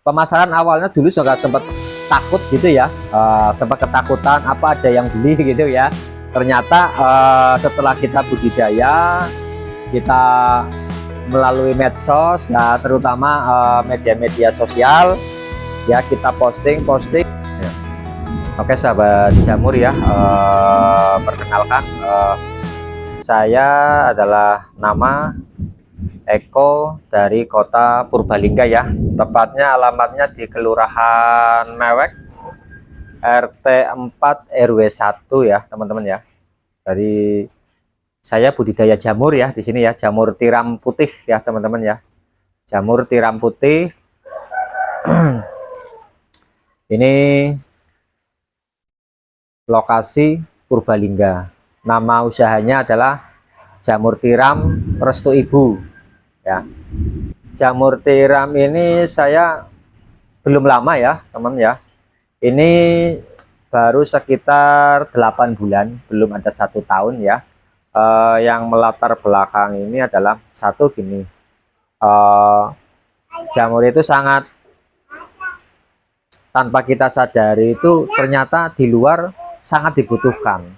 pemasaran awalnya dulu juga sempat takut gitu ya, sempat ketakutan apa ada yang beli gitu ya. Ternyata setelah kita budidaya, kita melalui medsos ya, terutama media-media sosial ya, kita posting ya. Oke sahabat jamur ya, perkenalkan, saya adalah nama Eko dari kota Purbalingga ya, tepatnya alamatnya di Kelurahan Mewek, RT 4 RW 1 ya teman-teman ya. Dari saya budidaya jamur ya di sini ya, jamur tiram putih ya teman-teman ya, jamur tiram putih. Ini lokasi Purbalingga, nama usahanya adalah jamur tiram Restu Ibu ya. Jamur tiram ini saya belum lama ya teman ya, ini baru sekitar 8 bulan, belum ada 1 tahun ya. Yang melatar belakang ini adalah satu gini, jamur itu sangat, tanpa kita sadari itu ternyata di luar sangat dibutuhkan,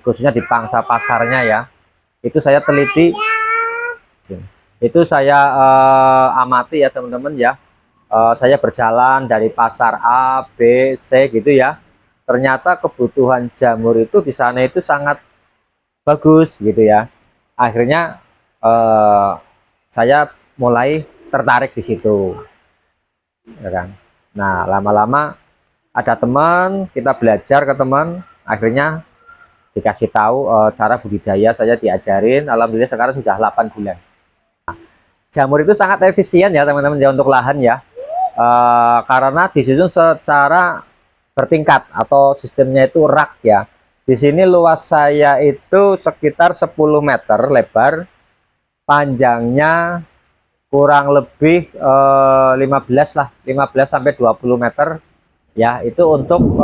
khususnya di pangsa pasarnya ya. Itu saya teliti, itu saya amati ya teman-teman ya. Saya berjalan dari pasar A, B, C gitu ya. Ternyata kebutuhan jamur itu di sana itu sangat bagus gitu ya. Akhirnya saya mulai tertarik di situ, ya kan. Nah lama-lama ada teman, kita belajar ke teman, akhirnya dikasih tahu cara budidaya, saya diajarin. Alhamdulillah sekarang sudah 8 bulan. Jamur itu sangat efisien ya teman-teman ya untuk lahan ya, karena disusun secara bertingkat atau sistemnya itu rak ya. Di sini luas saya itu sekitar 10 meter lebar, panjangnya kurang lebih 15 lah, 15 sampai 20 meter ya. Itu untuk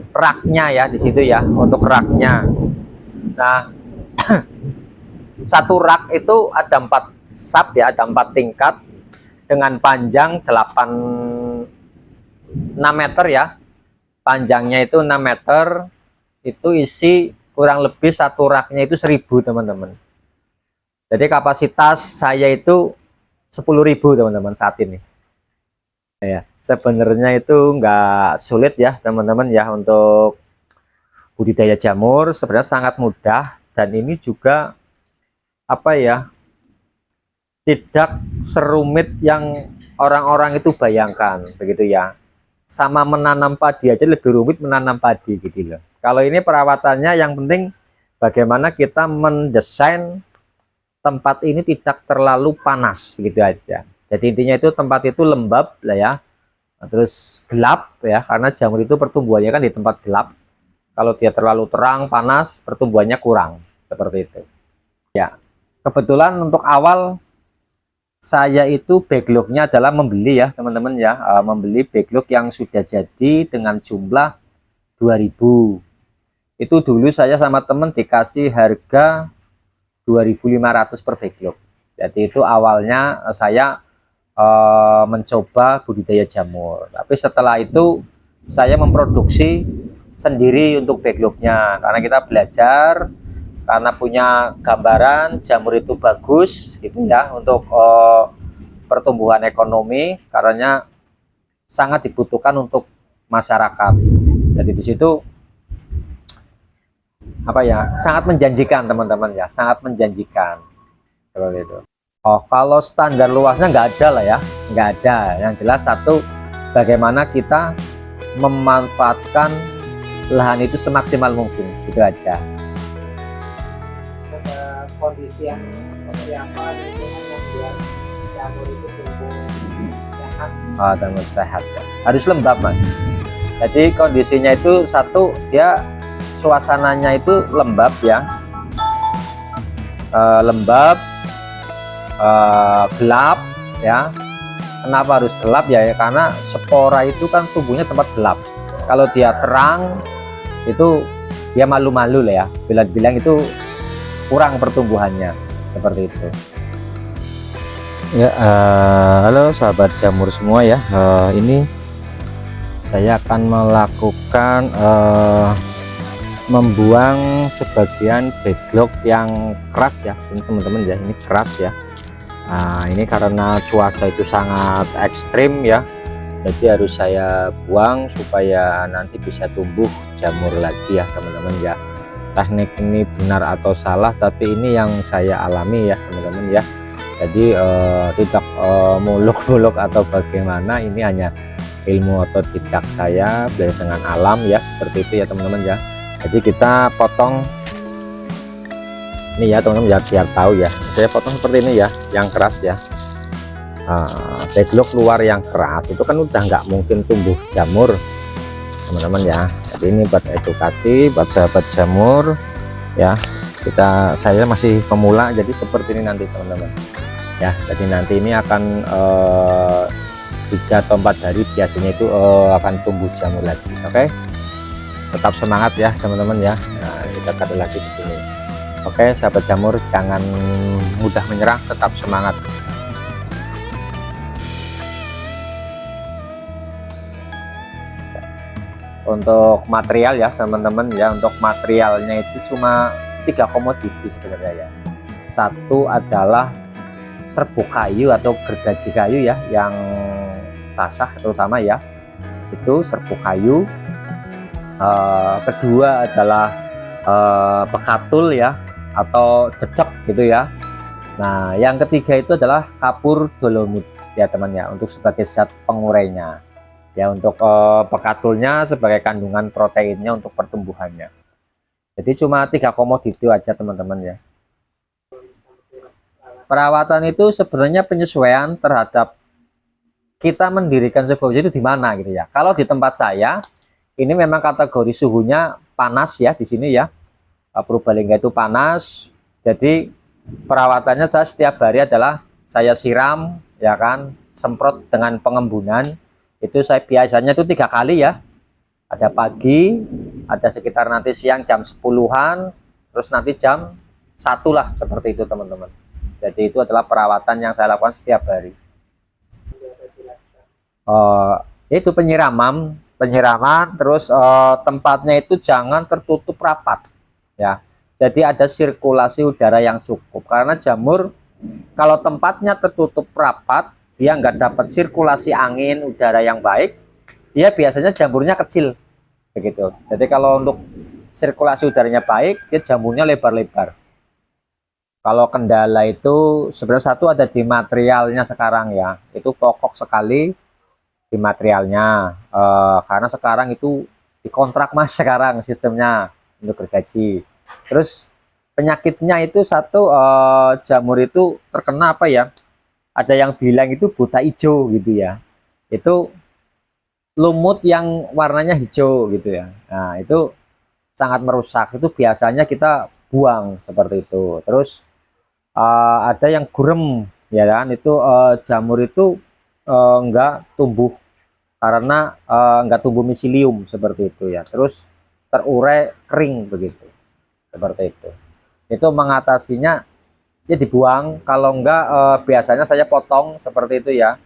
raknya ya, di situ ya untuk raknya. Nah satu rak itu ada 4 sab ya, ada 4 tingkat dengan panjang 6 meter ya. Panjangnya itu 6 meter, itu isi kurang lebih satu raknya itu 1000 teman-teman. Jadi kapasitas saya itu 10.000 teman-teman saat ini ya. Sebenarnya itu enggak sulit ya teman-teman ya, untuk budidaya jamur sebenarnya sangat mudah, dan ini juga apa ya, tidak serumit yang orang-orang itu bayangkan begitu ya. Sama menanam padi aja lebih rumit menanam padi gitu loh. Kalau ini perawatannya yang penting bagaimana kita mendesain tempat ini tidak terlalu panas begitu aja. Jadi intinya itu tempat itu lembab lah ya, terus gelap ya, karena jamur itu pertumbuhannya kan di tempat gelap. Kalau dia terlalu terang panas, pertumbuhannya kurang, seperti itu ya. Kebetulan untuk awal saya itu backlognya adalah membeli ya teman-teman ya, membeli backlog yang sudah jadi dengan jumlah 2000. Itu dulu saya sama temen dikasih harga 2.500 per backlog. Jadi itu awalnya saya mencoba budidaya jamur, tapi setelah itu saya memproduksi sendiri untuk backlognya, karena kita belajar, karena punya gambaran jamur itu bagus gitu ya untuk pertumbuhan ekonomi, karena sangat dibutuhkan untuk masyarakat. Jadi di situ apa ya, sangat menjanjikan teman-teman ya, sangat menjanjikan seperti itu. Oh kalau standar luasnya nggak ada lah ya, nggak ada. Yang jelas satu, bagaimana kita memanfaatkan lahan itu semaksimal mungkin, gitu aja. Kondisi yang seperti apa, lingkungan yang biar jamur itu tumbuh sehat. Jamur sehat ya. Harus lembab mas. Jadi kondisinya itu satu, dia suasananya itu lembab ya, lembab, gelap ya. Kenapa harus gelap ya? Karena spora itu kan tumbuhnya tempat gelap. Kalau dia terang itu dia malu-malu lah ya, bilang itu kurang pertumbuhannya, seperti itu. Ya, halo sahabat jamur semua ya. Ini saya akan melakukan membuang sebagian backlog yang keras ya, ini teman-teman ya. Ini keras ya. Nah, ini karena cuaca itu sangat ekstrim ya, jadi harus saya buang supaya nanti bisa tumbuh jamur lagi ya teman-teman ya. Teknik ini benar atau salah, tapi ini yang saya alami ya teman-teman ya. Jadi tidak muluk-muluk atau bagaimana, ini hanya ilmu otodidak saya dengan alam ya, seperti itu ya teman-teman ya. Jadi kita potong ini ya teman-teman ya, biar tahu ya, saya potong seperti ini ya, yang keras ya. Backlog luar yang keras itu kan udah nggak mungkin tumbuh jamur teman-teman ya. Jadi ini buat edukasi buat sahabat jamur ya. Saya masih pemula, jadi seperti ini nanti teman-teman ya. Jadi nanti ini akan 3 atau 4 hari biasanya itu akan tumbuh jamur lagi. Oke, tetap semangat ya teman-teman ya. Nah, kita kembali lagi di sini. Oke sahabat jamur, jangan mudah menyerah, tetap semangat. Untuk material ya teman-teman ya, untuk materialnya itu cuma 3 komoditi sebenarnya ya. Satu adalah serbuk kayu atau gergaji kayu ya, yang basah terutama ya, itu serbuk kayu. Kedua adalah pekatul ya, atau dedek gitu ya. Nah yang ketiga itu adalah kapur dolomit ya teman ya, untuk sebagai zat pengurainya ya. Untuk pekatulnya sebagai kandungan proteinnya untuk pertumbuhannya. Jadi cuma 3 komoditi aja teman-teman ya. Perawatan itu sebenarnya penyesuaian terhadap kita mendirikan sebuah usaha itu di mana gitu ya. Kalau di tempat saya ini memang kategori suhunya panas ya di sini ya. Purbalingga itu panas. Jadi perawatannya saya setiap hari adalah saya siram ya kan, semprot dengan pengembunan. Itu saya biasanya itu 3 kali ya. Ada pagi, ada sekitar nanti siang jam 10-an, terus nanti jam 1 lah, seperti itu teman-teman. Jadi itu adalah perawatan yang saya lakukan setiap hari. Itu penyiraman, terus tempatnya itu jangan tertutup rapat ya. Jadi ada sirkulasi udara yang cukup, karena jamur kalau tempatnya tertutup rapat, dia nggak dapat sirkulasi angin udara yang baik, dia biasanya jamurnya kecil begitu. Jadi kalau untuk sirkulasi udaranya baik, dia jamurnya lebar-lebar. Kalau kendala itu sebenarnya satu ada di materialnya sekarang ya, itu pokok sekali di materialnya, karena sekarang itu dikontrak mas sekarang sistemnya untuk gergaji. Terus penyakitnya itu satu, jamur itu terkena apa ya, ada yang bilang itu buta hijau gitu ya, itu lumut yang warnanya hijau gitu ya. Nah itu sangat merusak, itu biasanya kita buang seperti itu. Terus ada yang gurem ya kan, itu jamur itu enggak tumbuh karena enggak tumbuh miselium seperti itu ya. Terus terurai kering begitu, seperti itu. Itu mengatasinya ya dibuang, kalau enggak biasanya saya potong seperti itu ya.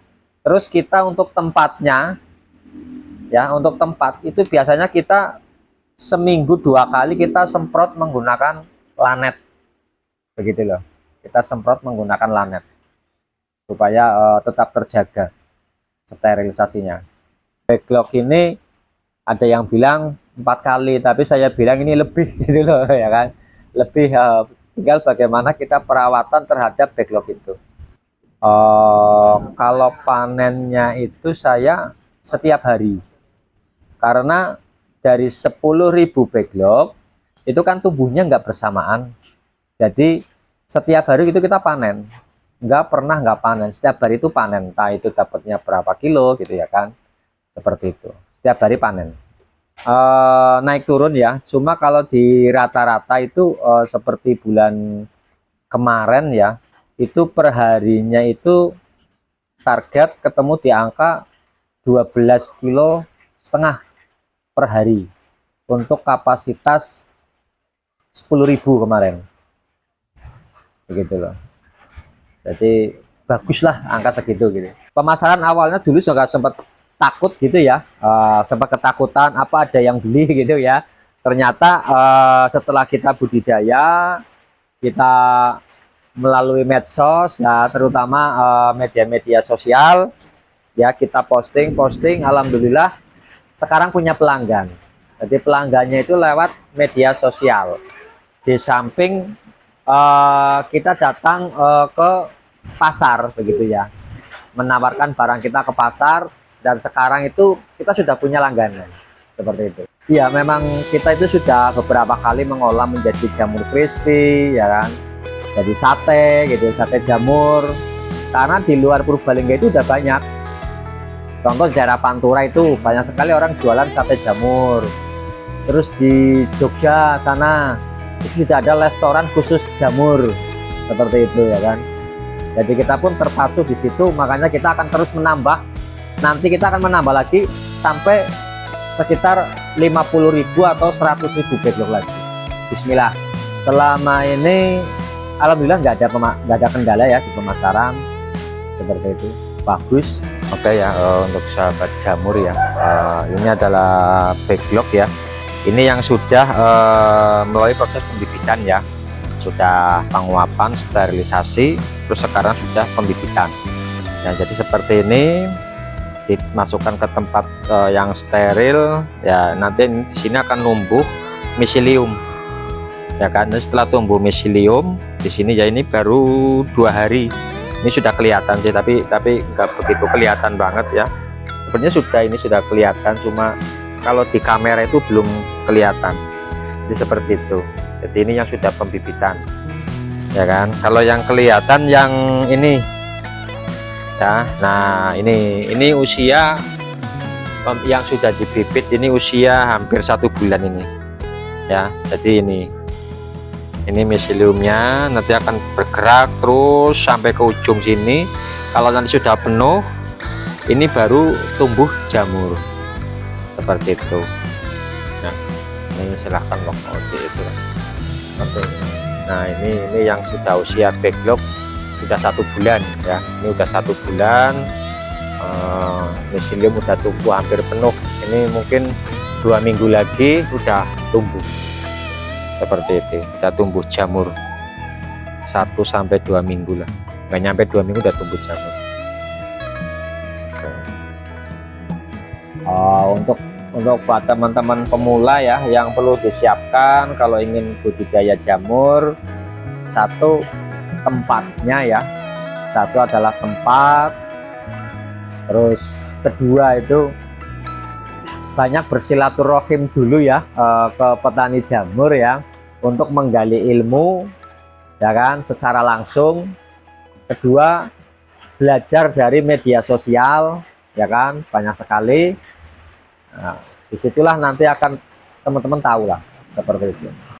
Terus kita untuk tempatnya ya, untuk tempat itu biasanya kita seminggu 2 kali kita semprot menggunakan lanet begitu loh. Kita semprot menggunakan lanet supaya tetap terjaga sterilisasinya. Backlog ini ada yang bilang 4 kali, tapi saya bilang ini lebih gitu loh ya kan, lebih. Tinggal bagaimana kita perawatan terhadap backlog itu. Kalau panennya itu saya setiap hari, karena dari 10.000 backlog itu kan tumbuhnya nggak bersamaan. Jadi setiap hari itu kita panen, nggak pernah nggak panen. Setiap hari itu panen, entah itu dapatnya berapa kilo gitu ya kan, seperti itu. Setiap hari panen, naik turun ya. Cuma kalau di rata-rata itu seperti bulan kemarin ya, itu perharinya itu target ketemu di angka 12,5 kilo per hari untuk kapasitas 10.000 kemarin begitu loh. Jadi bagus lah angka segitu gitu. Pemasaran awalnya dulu juga sempat takut gitu ya, sempat ketakutan apa ada yang beli gitu ya. Ternyata setelah kita budidaya, kita melalui medsos ya, terutama media-media sosial ya, kita posting, alhamdulillah sekarang punya pelanggan. Jadi pelanggannya itu lewat media sosial. Di samping kita datang ke pasar begitu ya, menawarkan barang kita ke pasar, dan sekarang itu kita sudah punya langganan seperti itu. Iya, memang kita itu sudah beberapa kali mengolah menjadi jamur crispy ya kan, jadi sate gitu, sate jamur. Karena di luar Purbalingga itu udah banyak, contoh daerah Pantura itu banyak sekali orang jualan sate jamur. Terus di Jogja sana itu sudah ada restoran khusus jamur seperti itu ya kan. Jadi kita pun terpacu di situ, makanya kita akan terus menambah. Nanti kita akan menambah lagi sampai sekitar 50.000 atau 100.000 backlog lagi. Bismillah. Selama ini alhamdulillah nggak ada kendala ya di pemasaran seperti itu. Bagus. Oke ya, untuk sahabat jamur ya, ini adalah backlog ya. Ini yang sudah melalui proses pembibitan ya, sudah penguapan, sterilisasi, terus sekarang sudah pembibitan. Nah, jadi seperti ini dimasukkan ke tempat yang steril ya. Nanti di sini akan numbuh miselium ya kan. Dan setelah tumbuh miselium di sini ya, ini baru 2 hari. Ini sudah kelihatan sih, tapi nggak begitu kelihatan banget ya. Sebenarnya ini sudah kelihatan, cuma kalau di kamera itu belum kelihatan. Jadi seperti itu. Jadi ini yang sudah pembibitan ya kan. Kalau yang kelihatan yang ini ya, nah ini usia yang sudah dibibit, ini usia hampir 1 bulan ini ya. Jadi ini miseliumnya nanti akan bergerak terus sampai ke ujung sini. Kalau nanti sudah penuh, ini baru tumbuh jamur seperti itu. Nah, ini silahkan loh itu. Nah, ini yang sudah usia backlog sudah 1 bulan ya. Ini udah 1 bulan, miselium udah tumbuh hampir penuh. Ini mungkin 2 minggu lagi udah tumbuh seperti itu, udah tumbuh jamur 1-2 minggu lah, nggak nyampe 2 minggu udah tumbuh jamur. Untuk buat teman-teman pemula ya, yang perlu disiapkan kalau ingin budidaya jamur, satu tempatnya ya, satu adalah tempat, terus kedua itu banyak bersilaturahim dulu ya ke petani jamur ya, untuk menggali ilmu ya kan secara langsung. Kedua, belajar dari media sosial ya kan, banyak sekali. Nah, disitulah nanti akan teman-teman tahu lah seperti itu.